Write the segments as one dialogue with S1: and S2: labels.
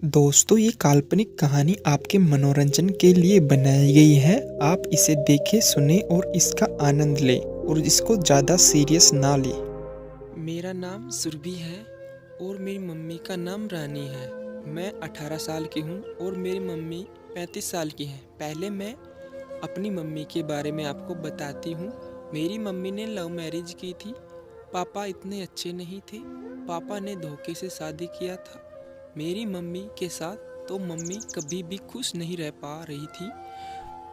S1: दोस्तों, ये काल्पनिक कहानी आपके मनोरंजन के लिए बनाई गई है। आप इसे देखें, सुने और इसका आनंद लें और इसको ज़्यादा सीरियस ना लें।
S2: मेरा नाम सुरभि है और मेरी मम्मी का नाम रानी है। मैं 18 साल की हूँ और मेरी मम्मी 35 साल की है। पहले मैं अपनी मम्मी के बारे में आपको बताती हूँ। मेरी मम्मी ने लव मैरिज की थी। पापा इतने अच्छे नहीं थे। पापा ने धोखे से शादी किया था मेरी मम्मी के साथ। तो मम्मी कभी भी खुश नहीं रह पा रही थी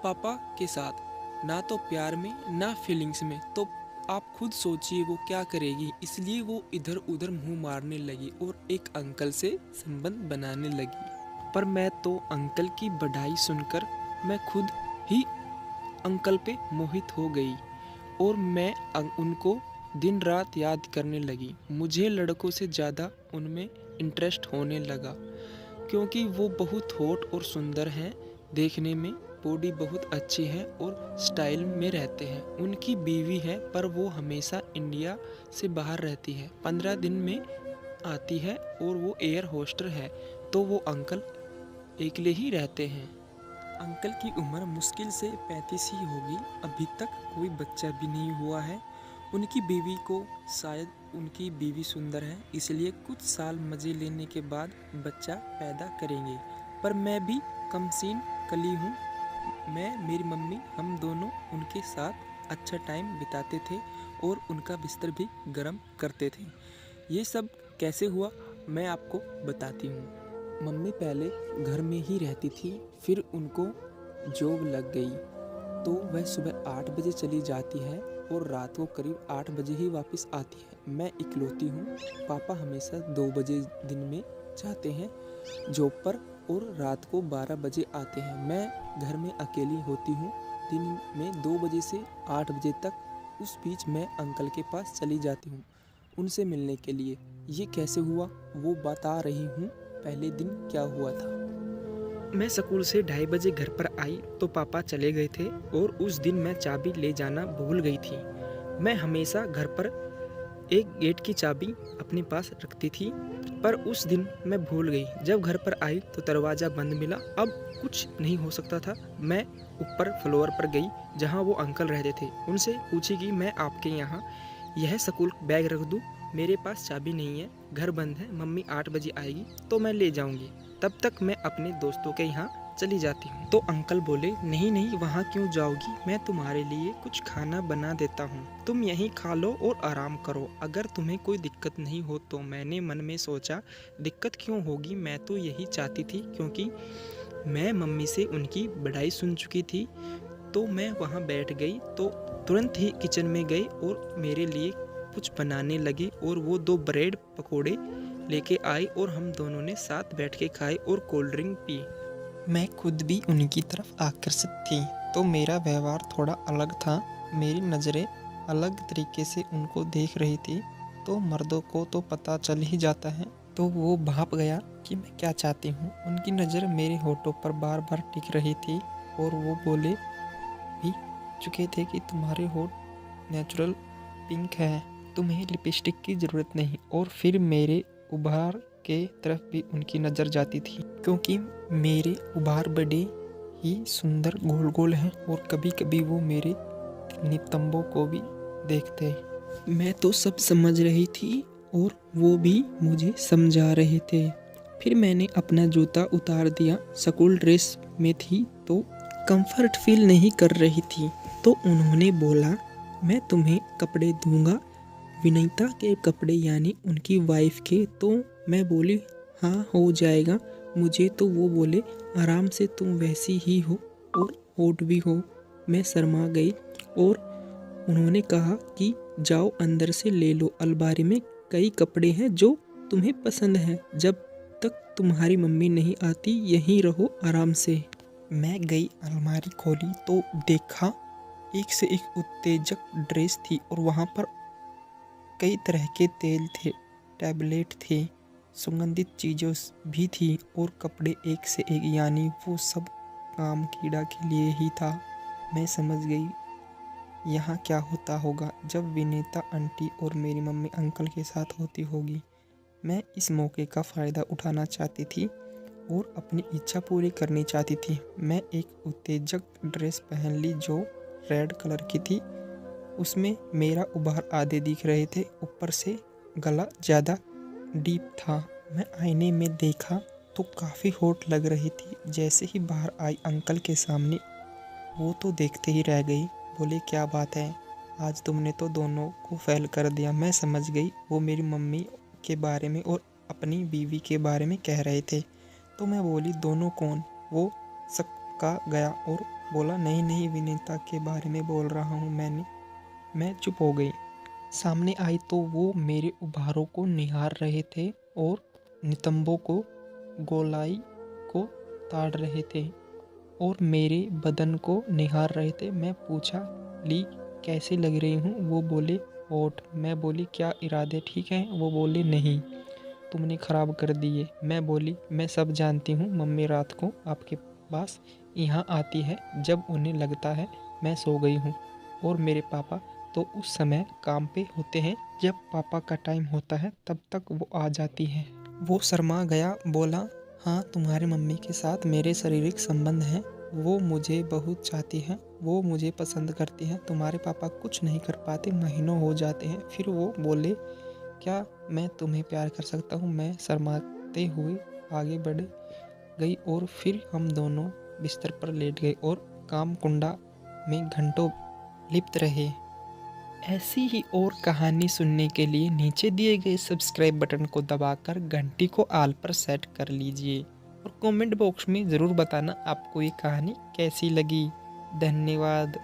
S2: पापा के साथ, ना तो प्यार में ना फीलिंग्स में। तो आप खुद सोचिए वो क्या करेगी। इसलिए वो इधर उधर मुंह मारने लगी और एक अंकल से संबंध बनाने लगी। पर मैं तो अंकल की बढ़ाई सुनकर मैं खुद ही अंकल पे मोहित हो गई और मैं उनको दिन रात याद करने लगी। मुझे लड़कों से ज़्यादा उनमें इंटरेस्ट होने लगा क्योंकि वो बहुत हॉट और सुंदर हैं देखने में। बॉडी बहुत अच्छी है और स्टाइल में रहते हैं। उनकी बीवी है पर वो हमेशा इंडिया से बाहर रहती है। 15 दिन में आती है और वो एयर होस्टर है। तो वो अंकल अकेले ही रहते हैं। अंकल की उम्र मुश्किल से 35 ही होगी। अभी तक कोई बच्चा भी नहीं हुआ है। उनकी बीवी को शायद उनकी बीवी सुंदर है इसलिए कुछ साल मज़े लेने के बाद बच्चा पैदा करेंगे। पर मैं भी कमसीन कली हूँ। मैं मेरी मम्मी हम दोनों उनके साथ अच्छा टाइम बिताते थे और उनका बिस्तर भी गर्म करते थे। ये सब कैसे हुआ मैं आपको बताती हूँ। मम्मी पहले घर में ही रहती थी, फिर उनको जॉब लग गई तो वह सुबह 8 बजे चली जाती है और रात को करीब 8 बजे ही वापस आती है। मैं इकलौती हूँ। पापा हमेशा 2 बजे दिन में जाते हैं जॉब पर और रात को 12 बजे आते हैं। मैं घर में अकेली होती हूँ दिन में 2 बजे से 8 बजे तक। उस बीच मैं अंकल के पास चली जाती हूँ उनसे मिलने के लिए। ये कैसे हुआ वो बता रही हूँ। पहले दिन क्या हुआ था। मैं स्कूल से 2:30 बजे घर पर आई तो पापा चले गए थे और उस दिन मैं चाबी ले जाना भूल गई थी। मैं हमेशा घर पर एक गेट की चाबी अपने पास रखती थी पर उस दिन मैं भूल गई। जब घर पर आई तो दरवाज़ा बंद मिला। अब कुछ नहीं हो सकता था। मैं ऊपर फ्लोर पर गई जहाँ वो अंकल रहते थे। उनसे पूछी कि मैं आपके यहाँ यह स्कूल बैग रख दूँ। मेरे पास चाबी नहीं है, घर बंद है, मम्मी 8 बजे आएगी तो मैं ले जाऊँगी, तब तक मैं अपने दोस्तों के यहाँ चली जाती हूँ। तो अंकल बोले, नहीं नहीं, वहाँ क्यों जाओगी, मैं तुम्हारे लिए कुछ खाना बना देता हूँ, तुम यहीं खा लो और आराम करो, अगर तुम्हें कोई दिक्कत नहीं हो तो। मैंने मन में सोचा, दिक्कत क्यों होगी, मैं तो यही चाहती थी, क्योंकि मैं मम्मी से उनकी बढ़ाई सुन चुकी थी। तो मैं वहाँ बैठ गई तो तुरंत ही किचन में गई और मेरे लिए कुछ बनाने लगी और वो 2 ब्रेड पकोड़े लेके आई और हम दोनों ने साथ बैठ के खाए और कोल्ड ड्रिंक पी।
S1: मैं खुद भी उनकी तरफ आकर्षित थी, तो मेरा व्यवहार थोड़ा अलग था। मेरी नज़रें अलग तरीके से उनको देख रही थी। तो मर्दों को तो पता चल ही जाता है। तो वो भाप गया कि मैं क्या चाहती हूँ। उनकी नज़र मेरे होठों पर बार बार टिक रही थी और वो बोले भी चुके थे कि तुम्हारे होठ नेचुरल पिंक है, तुम्हें लिपस्टिक की ज़रूरत नहीं। और फिर मेरे उभार के तरफ भी उनकी नज़र जाती थी, क्योंकि मेरे उभार बड़े ही सुंदर गोल गोल हैं और कभी कभी वो मेरे नितंबों को भी देखते। मैं तो सब समझ रही थी और वो भी मुझे समझा रहे थे। फिर मैंने अपना जूता उतार दिया। स्कूल ड्रेस में थी तो कंफर्ट फील नहीं कर रही थी। तो उन्होंने बोला, मैं तुम्हें कपड़े दूंगा, विनीता के कपड़े यानी उनकी वाइफ के। तो मैं बोली, हाँ हो जाएगा मुझे। तो वो बोले, आराम से, तुम वैसी ही हो और हॉट भी हो। मैं शर्मा गई और उन्होंने कहा कि जाओ अंदर से ले लो, अलमारी में कई कपड़े हैं जो तुम्हें पसंद है, जब तक तुम्हारी मम्मी नहीं आती यहीं रहो आराम से। मैं गई, अलमारी खोली तो देखा एक से एक उत्तेजक ड्रेस थी और वहाँ पर कई तरह के तेल थे, टैबलेट थे, सुगंधित चीज़ों भी थी और कपड़े एक से एक, यानी वो सब काम कीड़ा के लिए ही था। मैं समझ गई यहाँ क्या होता होगा जब विनीता आंटी और मेरी मम्मी अंकल के साथ होती होगी। मैं इस मौके का फ़ायदा उठाना चाहती थी और अपनी इच्छा पूरी करनी चाहती थी। मैं एक उत्तेजक ड्रेस पहन ली जो रेड कलर की थी। उसमें मेरा उभार आधे दिख रहे थे, ऊपर से गला ज़्यादा डीप था। मैं आईने में देखा तो काफ़ी हॉट लग रही थी। जैसे ही बाहर आई अंकल के सामने, वो तो देखते ही रह गई। बोले, क्या बात है, आज तुमने तो दोनों को फेल कर दिया। मैं समझ गई वो मेरी मम्मी के बारे में और अपनी बीवी के बारे में कह रहे थे। तो मैं बोली, दोनों कौन? वो सक्का गया और बोला, नहीं नहीं, विनीता के बारे में बोल रहा हूँ मैं चुप हो गई। सामने आई तो वो मेरे उभारों को निहार रहे थे और नितंबों को, गोलाई को ताड़ रहे थे और मेरे बदन को निहार रहे थे। मैं पूछा, ली कैसी लग रही हूँ? वो बोले, हॉट। मैं बोली, क्या इरादे ठीक हैं? वो बोले, नहीं, तुमने ख़राब कर दिए। मैं बोली, मैं सब जानती हूँ। मम्मी रात को आपके पास यहाँ आती है जब उन्हें लगता है मैं सो गई हूँ, और मेरे पापा तो उस समय काम पे होते हैं। जब पापा का टाइम होता है तब तक वो आ जाती है। वो शर्मा गया, बोला, हाँ, तुम्हारी मम्मी के साथ मेरे शारीरिक संबंध हैं। वो मुझे बहुत चाहती हैं, वो मुझे पसंद करती हैं। तुम्हारे पापा कुछ नहीं कर पाते, महीनों हो जाते हैं। फिर वो बोले, क्या मैं तुम्हें प्यार कर सकता हूँ? मैं शर्माते हुए आगे बढ़ गई और फिर हम दोनों बिस्तर पर लेट गए और काम कुंडा में घंटों लिप्त रहे। ऐसी ही और कहानी सुनने के लिए नीचे दिए गए सब्सक्राइब बटन को दबाकर घंटी को आल पर सेट कर लीजिए और कमेंट बॉक्स में ज़रूर बताना आपको ये कहानी कैसी लगी। धन्यवाद।